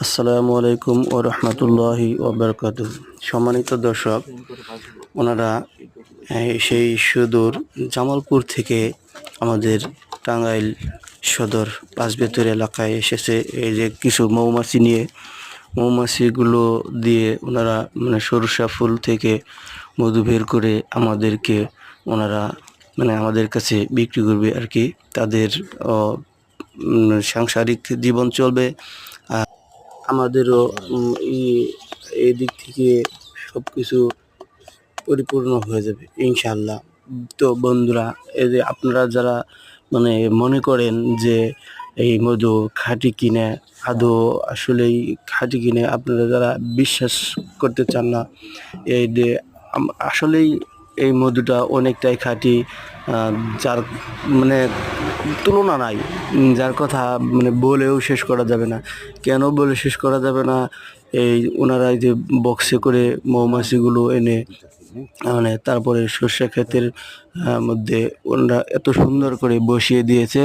আসসালামু আলাইকুম ও রহমতুল্লাহি ওবরকাতুহ। সম্মানিত দর্শক, ওনারা সেই সুদূর জামালপুর থেকে আমাদের টাঙ্গাইল সদর পাঁচবেতের এলাকায় এসেছে। এই যে কিছু মৌমাছি নিয়ে, মৌমাছিগুলো দিয়ে ওনারা সরিষা ফুল থেকে মধু বের করে আমাদেরকে ওনারা আমাদের কাছে বিক্রি করবে আর কি। তাদের সাংসারিক জীবন চলবে, আমাদেরও এই দিক থেকে সব কিছু পরিপূর্ণ হয়ে যাবে ইনশাআল্লাহ। তো বন্ধুরা, এই যে আপনারা যারা মনে করেন যে এই মধু খাঁটি কিনে, আদৌ আসলেই খাঁটি কিনে, আপনারা যারা বিশ্বাস করতে চান না এই যে আসলেই এই মধুটা অনেকটাই খাঁটি, যার তুলনা নাই, যার কথা বলেও শেষ করা যাবে না। কেন বলে শেষ করা যাবে না? এই ওনারা যে বক্সে করে মৌমাছিগুলো এনে তারপরে সর্ষে ক্ষেতের মধ্যে ওনারা এত সুন্দর করে বসিয়ে দিয়েছে,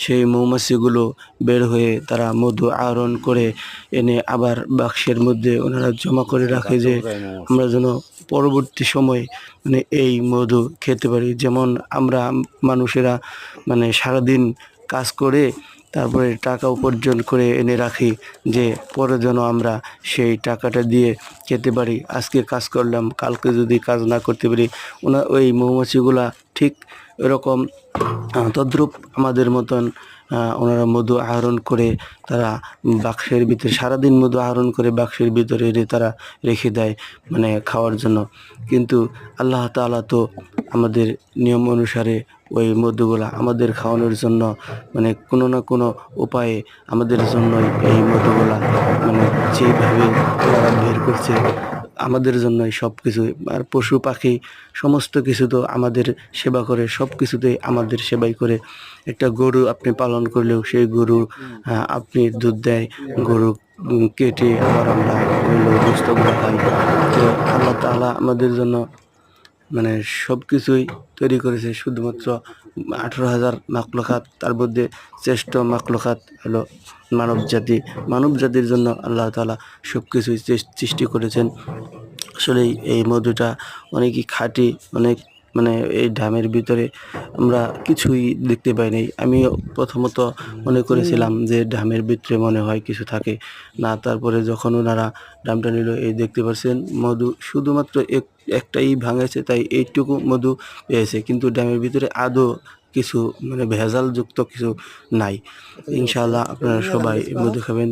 সেই মৌমাছিগুলো বের হয়ে তারা মধু আহরণ করে এনে আবার বাক্সের মধ্যে ওনারা জমা করে রাখে, যে আমরা যেন পরবর্তী সময় এই মধু খেতে পারি। যেমন আমরা মানুষেরা সারাদিন কাজ করে তারপরে টাকা উপার্জন করে এনে রাখি, যে পরে যেন আমরা সেই টাকাটা দিয়ে খেতে পারি। আজকে কাজ করলাম, কালকে যদি কাজ না করতে পারি, ওই মৌমাছিগুলা ঠিক এরকম তদ্রূপ আমাদের মতন ওনারা মধু আহরণ করে তারা বাক্সের ভিতরে সারাদিন মধু আহরণ করে বাক্সের ভিতরে তারা রেখে দেয় খাওয়ার জন্য। কিন্তু আল্লাহ তাআলা তো আমাদের নিয়ম অনুসারে ওই মধুগুলা আমাদের খাওয়ানোর জন্য কোনো না কোনো উপায়ে আমাদের জন্যই এই মধুগুলা যেভাবে তারা বের করছে আমাদের জন্যই সব কিছু। আর পশু পাখি সমস্ত কিছু তো আমাদের সেবা করে, সব কিছুতেই আমাদের সেবাই করে। একটা গরু আপনি পালন করলেও সেই গরু আপনি দুধ দেয়, গরু কেটে আবার আমরা গোস্তগুলো খাই। তো আল্লাহ তাআলা আমাদের জন্য সব কিছুই তৈরি করেছে। শুধুমাত্র 18,000 মাখলুকাত, তার মধ্যে শ্রেষ্ঠ মাখলুকাত হলো মানব জাতির জন্য আল্লাহ তাআলা সব কিছুই সৃষ্টি করেছেন। আসলেই এই মধুটা অনেকই খাঁটি, অনেক এই ড্রামের ভিতরে আমরা কিছুই দেখতে পাই নাই। আমি প্রথমত মনে করেছিলাম যে ড্রামের ভিতরে মনে হয় কিছু থাকে না, তারপরে যখন ওনারা ড্রামটা নিল, এই দেখতে পাচ্ছেন মধু শুধুমাত্র একটাই ভাঙেছে, তাই এইটুকু মধু পেয়েছে, কিন্তু ড্রামের ভিতরে আদৌ কিছু ভেজালযুক্ত কিছু নাই। ইনশাআল্লাহ আপনারা সবাই মধু খাবেন।